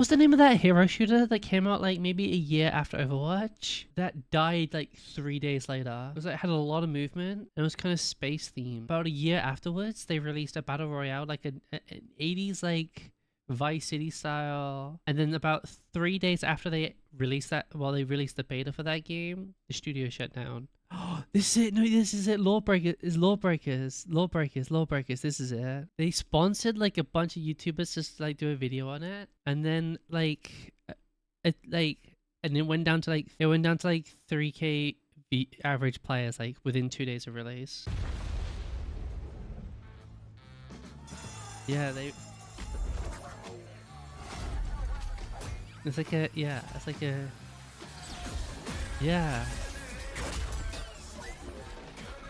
What's the name of that hero shooter that came out like maybe a year after Overwatch? That died like 3 days later. It was like had a lot of movement and it was kind of space themed. About a year afterwards, they released a battle royale, like an 80s like Vice City style. And then about 3 days after they released that, well, they released the beta for that game, the studio shut down. Oh, this is it. No, this is it. Lawbreakers. This is it. They sponsored like a bunch of YouTubers just to, like do a video on it, and then and it went down to like 3K average players like within 2 days of release. Yeah, It's like a yeah.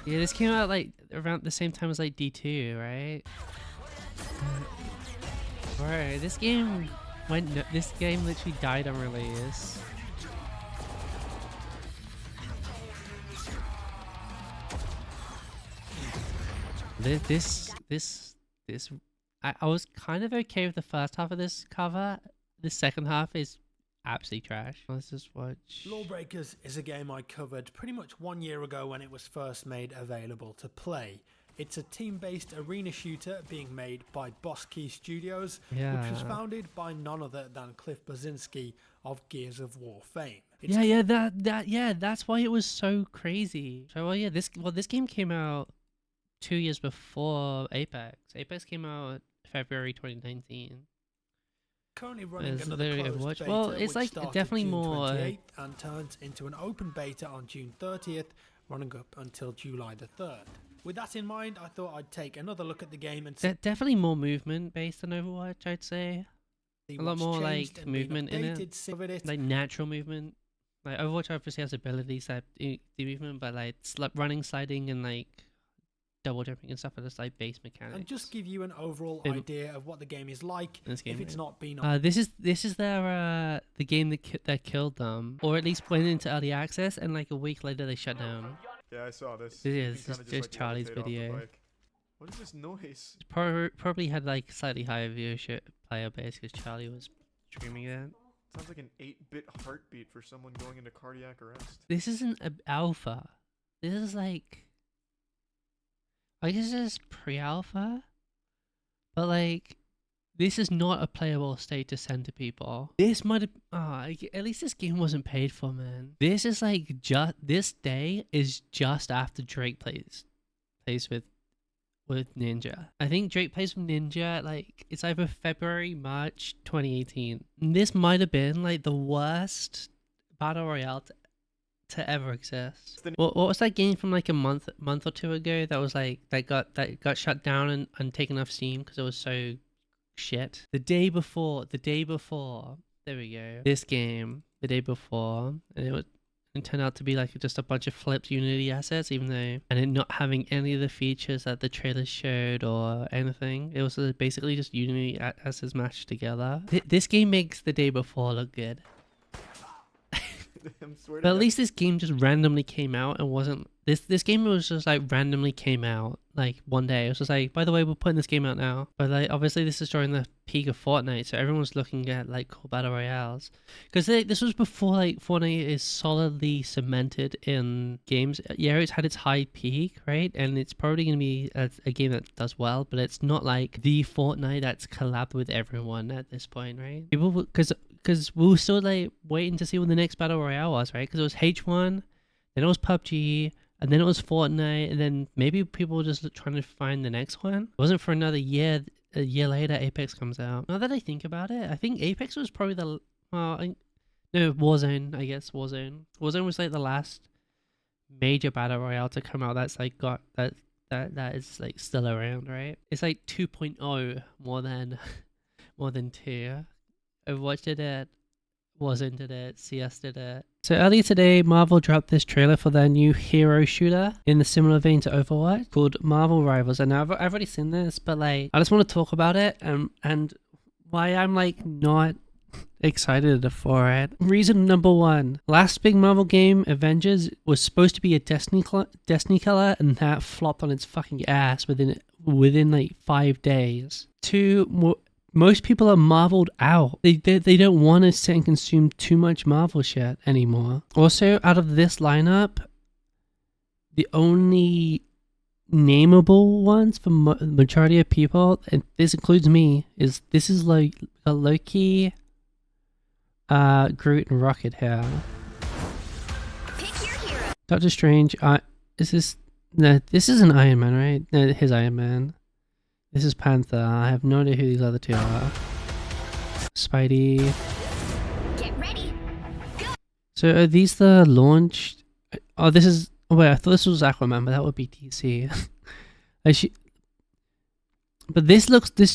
Yeah, this came out like around the same time as like D2, right? Right, this game literally died on release. I was kind of okay with the first half of this cover. The second half is absolutely trash. Let's just watch. Lawbreakers is a game I covered pretty much 1 year ago when it was first made available to play. It's a team-based arena shooter being made by Boss Key Studios, which was founded by none other than Cliff Bleszinski of Gears of War fame. That's why it was so crazy. So this game came out 2 years before Apex. Apex came out February 2019. Currently running another closed beta, well, it's like definitely June more 28th and turns into an open beta on June 30th, running up until July the 3rd. With that in mind, I thought I'd take another look at the game and definitely more movement based on Overwatch, I'd say. A lot more like movement in it, like natural movement. Like Overwatch obviously has abilities that do movement, but like running, sliding, and like double jumping and stuff are just like base mechanics. And just give you an overall idea of what the game is like if it's not been on. This is their the game that killed them, or at least went into early access, and like a week later they shut down. Yeah, I saw this. It is just like Charlie's video. What is this noise? Probably had like slightly higher viewership player base because Charlie was streaming it. Sounds like an 8-bit heartbeat for someone going into cardiac arrest. This isn't an alpha. This is like, I guess it's pre-alpha, but like, this is not a playable state to send to people. This might have, at least this game wasn't paid for, man. This is like, this day is just after Drake plays with Ninja. I think Drake plays with Ninja, like, it's either February, March 2018. And this might have been like the worst battle royale to ever exist. What was that game from like a month or two ago that was like that got shut down and taken off Steam because it was so shit? The day before, there we go. This game, the day before, and it turned out to be like just a bunch of flipped Unity assets, even though, and it not having any of the features that the trailers showed or anything. It was basically just Unity assets mashed together. This game makes the day before look good. But at least this game just randomly came out and wasn't this game was just like randomly came out like one day. It was just like, by the way, we're putting this game out now. But like obviously this is during the peak of Fortnite, so everyone was looking at like cool battle royales because this was before like Fortnite is solidly cemented in games. Yeah, it's had its high peak, right? And it's probably gonna be a game that does well, but it's not like the Fortnite that's collabed with everyone at this point, right? People because we were still like waiting to see what the next battle royale was, right? Because it was H1, then it was PUBG, and then it was Fortnite, and then maybe people were just trying to find the next one. It wasn't for another year. A year later, Apex comes out. Now that I think about it, I think Apex was probably Warzone. I guess Warzone. Warzone was like the last major battle royale to come out. That's like got that is like still around, right? It's like 2.0 more than 2. Overwatch did it, Warzone did it, CS did it. So earlier today, Marvel dropped this trailer for their new hero shooter in the similar vein to Overwatch called Marvel Rivals. And I've already seen this, but like I just want to talk about it and why I'm like not excited for it. Reason number one: last big Marvel game, Avengers, was supposed to be a Destiny killer, and that flopped on its fucking ass within like 5 days. Two, most people are Marveled out. They don't want to sit and consume too much Marvel shit anymore. Also, out of this lineup, the only nameable ones for majority of people, and this includes me, is like a Loki, Groot, and Rocket here. Doctor Strange. Is this? No, this isn't Iron Man, right? No, his Iron Man. This is Panther. I have no idea who these other two are. Spidey. Get ready. Go. So are these the launched? Oh, this is. Oh, wait, I thought this was Aquaman, but that would be DC. But this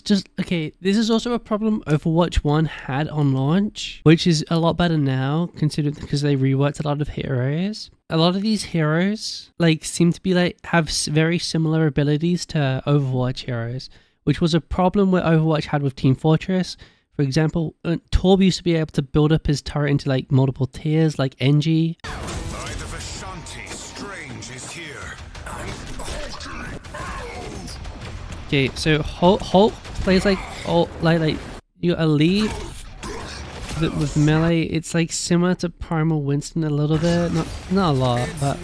just okay. This is also a problem Overwatch 1 had on launch, which is a lot better now, considered because they reworked a lot of heroes. A lot of these heroes seem to be have very similar abilities to Overwatch heroes, which was a problem what Overwatch had with Team Fortress. For example, Torb used to be able to build up his turret into multiple tiers, like Engie. Okay, so Hulk plays you elite with melee. It's similar to Primal Winston a little bit, not a lot, but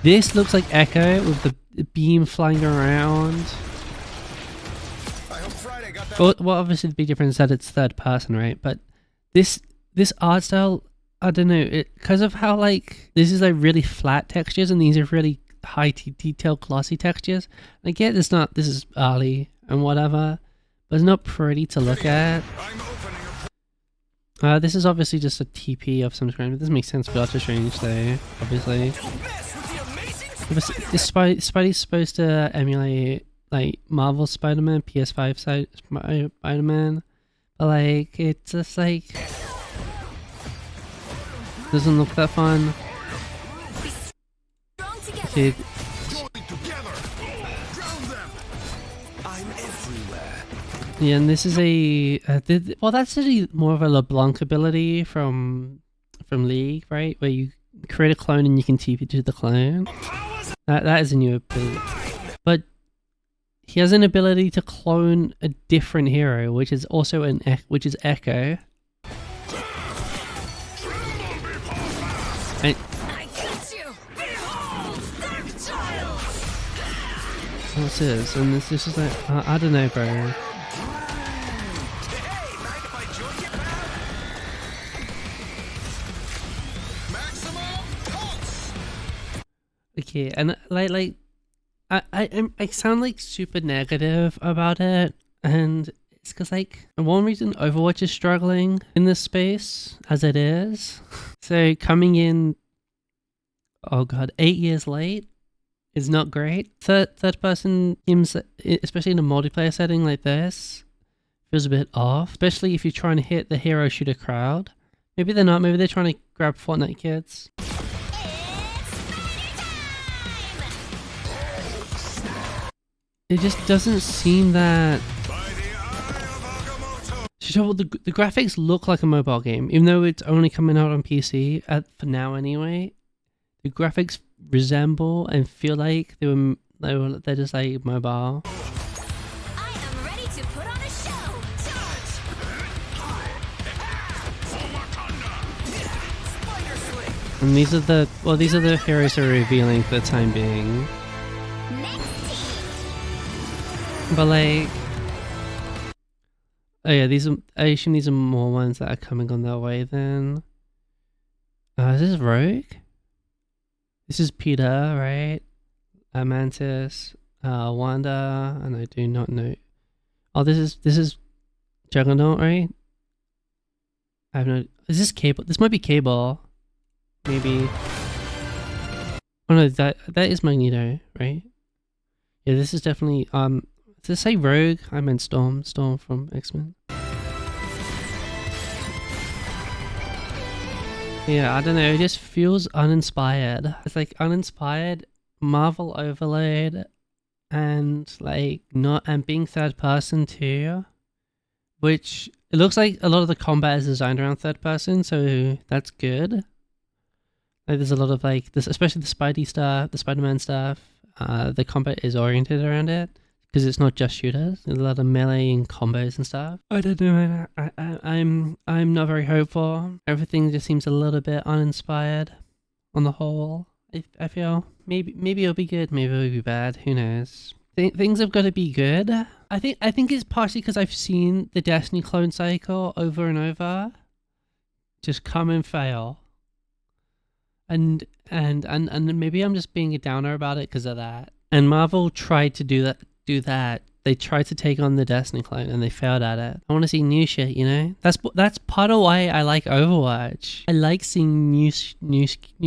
this looks like Echo with the beam flying around. Well, obviously the big difference is that it's third person, right? But this art style, I don't know, because of how this is really flat textures and these are really high detail glossy textures. I get this is early and whatever, but it's not pretty to look at. This is obviously just a TP of some kind, but this makes sense for Doctor Strange though, obviously. This Spidey's supposed to emulate Marvel Spider-Man, PS5 Spider-Man, but it's just doesn't look that fun. Okay. Yeah, and this is well, that's actually more of a LeBlanc ability from League, right? Where you create a clone and you can TP to the clone. That is a new ability, but he has an ability to clone a different hero, which is also which is Echo. And what's this? And this is I don't know, bro. Okay, and I sound super negative about it, and it's because one reason Overwatch is struggling in this space as it is. So coming in, oh god, 8 years late is not great. Third person games, especially in a multiplayer setting like this, feels a bit off, especially if you're trying to hit the hero shooter crowd. Maybe they're not, maybe they're trying to grab Fortnite kids. It just doesn't seem that... The graphics look like a mobile game, even though it's only coming out on PC, for now anyway. The graphics resemble and feel like they're just mobile. I am ready to put on a show. And these are the heroes they're revealing for the time being. But oh yeah, I assume these are more ones that are coming on their way then. Is this Rogue? This is Peter, right? Mantis, Wanda, and I do not know. Oh, this is Juggernaut, right? I have no. Is this Cable? This might be Cable. Maybe. Oh no, that is Magneto, right? Yeah, this is definitely Did it say Rogue? I meant Storm from X-Men. Yeah, I don't know, it just feels uninspired. It's uninspired, Marvel overlaid, and being third person too. Which, it looks like a lot of the combat is designed around third person, so that's good. There's a lot of this, especially the Spidey stuff, the Spider-Man stuff, the combat is oriented around it. because it's not just shooters. There's a lot of melee and combos and stuff. I don't know. I'm not very hopeful. Everything just seems a little bit uninspired on the whole. I feel maybe it'll be good, maybe it'll be bad. Who knows? Things have got to be good. I think it's partially because I've seen the Destiny clone cycle over and over, just come and fail. And maybe I'm just being a downer about it because of that. And Marvel tried to do that. They tried to take on the Destiny clone and they failed at it. I want to see new shit, you know? That's part of why I like Overwatch. I like seeing new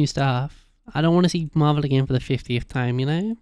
stuff. I don't want to see Marvel again for the 50th time, you know?